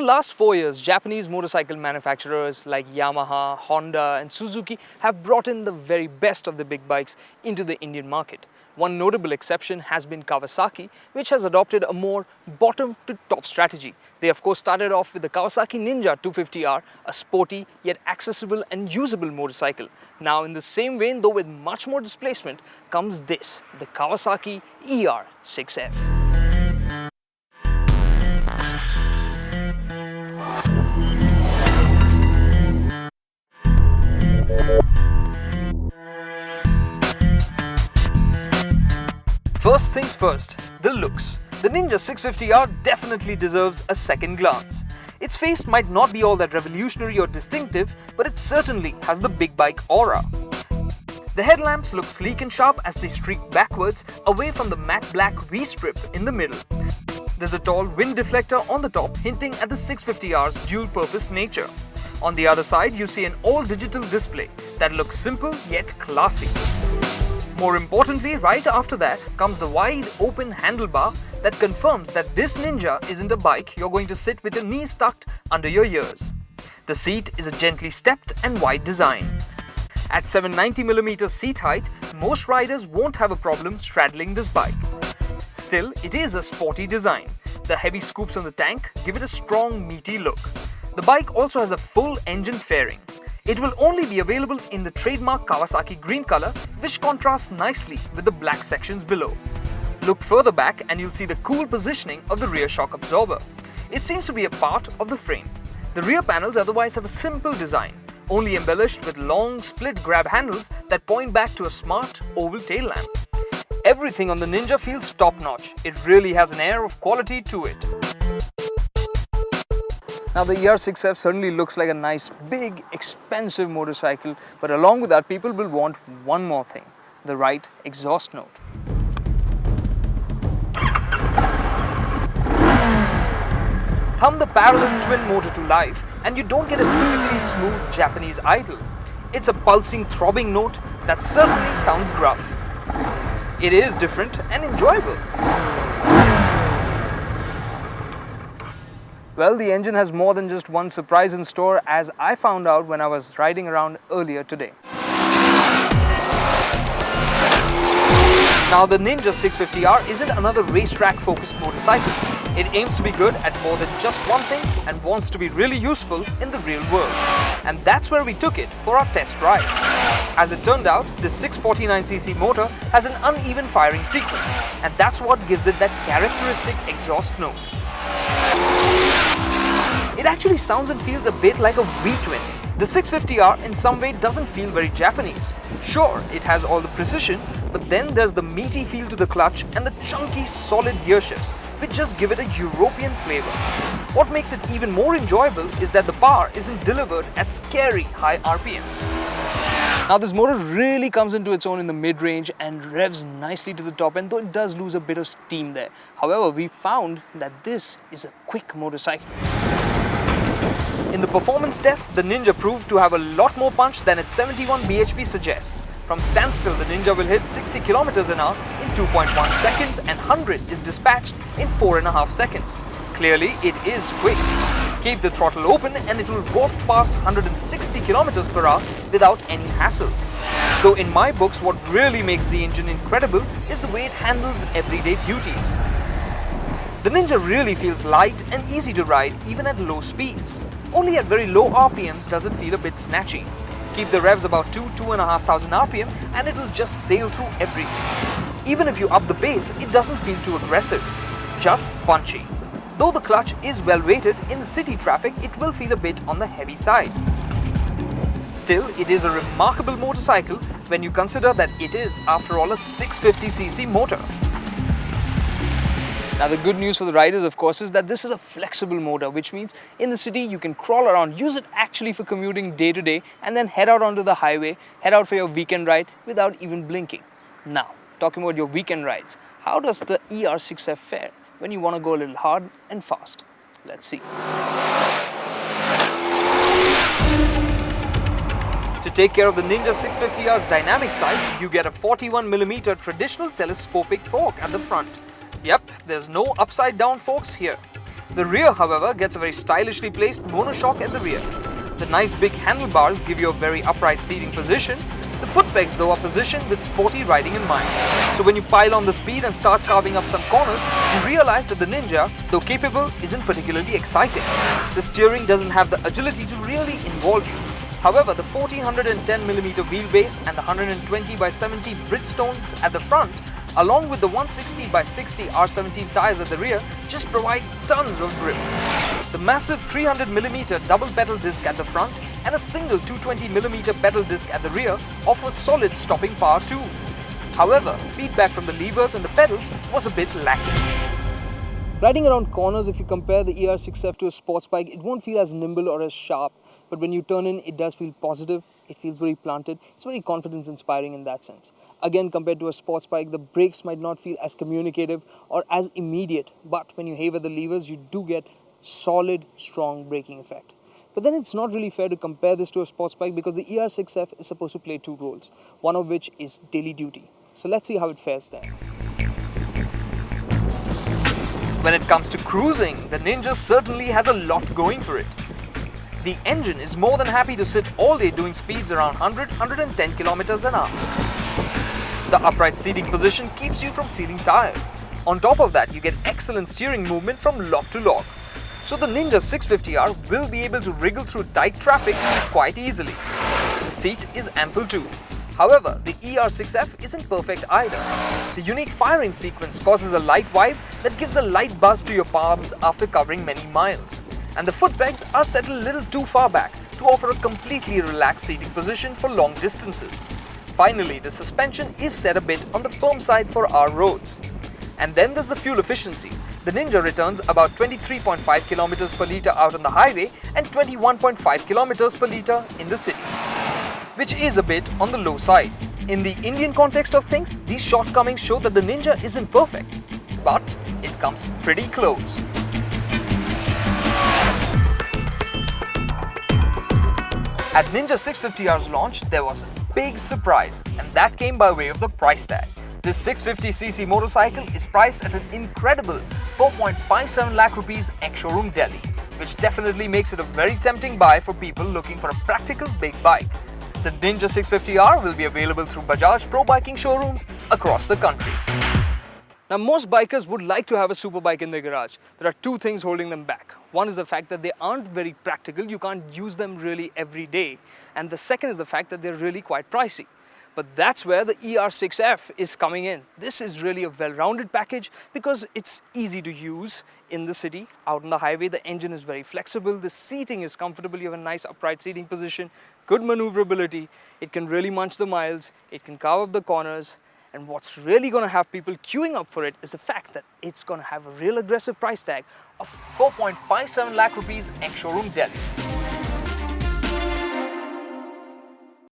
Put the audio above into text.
the last 4 years, Japanese motorcycle manufacturers like Yamaha, Honda and Suzuki have brought in the very best of the big bikes into the Indian market. One notable exception has been Kawasaki, which has adopted a more bottom-to-top strategy. They of course started off with the Kawasaki Ninja 250R, a sporty yet accessible and usable motorcycle. Now in the same vein, though with much more displacement, comes this, the Kawasaki ER6F. First things first, the looks. The Ninja 650R definitely deserves a second glance. Its face might not be all that revolutionary or distinctive, but it certainly has the big bike aura. The headlamps look sleek and sharp as they streak backwards away from the matte black V-strip in the middle. There's a tall wind deflector on the top, hinting at the 650R's dual-purpose nature. On the other side, you see an all-digital display that looks simple yet classy. More importantly, right after that comes the wide open handlebar that confirms that this Ninja isn't a bike you're going to sit with your knees tucked under your ears. The seat is a gently stepped and wide design. At 790mm seat height, most riders won't have a problem straddling this bike. Still, it is a sporty design. The heavy scoops on the tank give it a strong, meaty look. The bike also has a full engine fairing. It will only be available in the trademark Kawasaki green color, which contrasts nicely with the black sections below. Look further back and you'll see the cool positioning of the rear shock absorber. It seems to be a part of the frame. The rear panels otherwise have a simple design, only embellished with long split grab handles that point back to a smart oval tail lamp. Everything on the Ninja feels top-notch. It really has an air of quality to it. Now the ER6F certainly looks like a nice, big, expensive motorcycle, but along with that people will want one more thing, the right exhaust note. Thumb the parallel twin motor to life and you don't get a typically smooth Japanese idle. It's a pulsing, throbbing note that certainly sounds gruff. It is different and enjoyable. Well, the engine has more than just one surprise in store, as I found out when I was riding around earlier today. Now the Ninja 650R isn't another racetrack focused motorcycle. It aims to be good at more than just one thing and wants to be really useful in the real world. And that's where we took it for our test ride. As it turned out, this 649cc motor has an uneven firing sequence, and that's what gives it that characteristic exhaust note. It actually sounds and feels a bit like a V-twin. The 650R in some way doesn't feel very Japanese. Sure, it has all the precision, but then there's the meaty feel to the clutch and the chunky, solid gear shifts, which just give it a European flavor. What makes it even more enjoyable is that the power isn't delivered at scary high RPMs. Now this motor really comes into its own in the mid-range and revs nicely to the top end, though it does lose a bit of steam there. However, we found that this is a quick motorcycle. In the performance test, the Ninja proved to have a lot more punch than its 71 bhp suggests. From standstill, the Ninja will hit 60 km/h in 2.1 seconds and 100 is dispatched in 4.5 seconds. Clearly, it is quick. Keep the throttle open and it will waft past 160 km/h without any hassles. Though in my books, what really makes the engine incredible is the way it handles everyday duties. The Ninja really feels light and easy to ride even at low speeds. Only at very low RPMs does it feel a bit snatchy. Keep the revs about 2,500 RPM and it will just sail through everything. Even if you up the pace, it doesn't feel too aggressive, just punchy. Though the clutch is well weighted, in the city traffic it will feel a bit on the heavy side. Still, it is a remarkable motorcycle when you consider that it is, after all, a 650cc motor. Now the good news for the riders, of course, is that this is a flexible motor, which means in the city you can crawl around, use it actually for commuting day to day, and then head out onto the highway, head out for your weekend ride without even blinking. Now, talking about your weekend rides, how does the ER6F fare when you want to go a little hard and fast? Let's see. To take care of the Ninja 650R's dynamic side, you get a 41mm traditional telescopic fork at the front. Yep, there's no upside down forks here. The rear, however, gets a very stylishly placed monoshock at the rear. The nice big handlebars give you a very upright seating position. The foot pegs though are positioned with sporty riding in mind. So when you pile on the speed and start carving up some corners, you realize that the Ninja, though capable, isn't particularly exciting. The steering doesn't have the agility to really involve you. However, the 1410mm wheelbase and the 120x70 Bridgestones at the front, along with the 160x60 R17 tires at the rear, just provide tons of grip. The massive 300mm double pedal disc at the front and a single 220mm pedal disc at the rear offers solid stopping power too. However, feedback from the levers and the pedals was a bit lacking. Riding around corners, if you compare the ER6F to a sports bike, it won't feel as nimble or as sharp, but when you turn in, it does feel positive. It feels very planted. It's very confidence inspiring in that sense. Again, compared to a sports bike, the brakes might not feel as communicative or as immediate, but when you haver the levers, you do get solid, strong braking effect. But then it's not really fair to compare this to a sports bike because the ER6F is supposed to play two roles, one of which is daily duty. So let's see how it fares there. When it comes to cruising, the Ninja certainly has a lot going for it. The engine is more than happy to sit all day doing speeds around 100-110 kilometers an hour. The upright seating position keeps you from feeling tired. On top of that, you get excellent steering movement from lock to lock. So the Ninja 650R will be able to wriggle through tight traffic quite easily. The seat is ample too. However, the ER6F isn't perfect either. The unique firing sequence causes a light vibe that gives a light buzz to your palms after covering many miles. And the foot pegs are set a little too far back to offer a completely relaxed seating position for long distances. Finally, the suspension is set a bit on the firm side for our roads. And then there's the fuel efficiency. The Ninja returns about 23.5 kilometers per litre out on the highway and 21.5 kilometers per litre in the city, which is a bit on the low side. In the Indian context of things, these shortcomings show that the Ninja isn't perfect, but it comes pretty close. At Ninja 650R's launch, there was a big surprise, and that came by way of the price tag. This 650cc motorcycle is priced at an incredible 4.57 lakh rupees ex-showroom Delhi, which definitely makes it a very tempting buy for people looking for a practical big bike. The Ninja 650R will be available through Bajaj Pro Biking showrooms across the country. Now, most bikers would like to have a superbike in their garage. There are two things holding them back. One is the fact that they aren't very practical, you can't use them really every day. And the second is the fact that they're really quite pricey. But that's where the ER6F is coming in. This is really a well-rounded package because it's easy to use in the city. Out on the highway, the engine is very flexible, the seating is comfortable, you have a nice upright seating position, good maneuverability, it can really munch the miles, it can carve up the corners, and what's really going to have people queuing up for it is the fact that it's going to have a real aggressive price tag of 4.57 lakh rupees ex-showroom Delhi.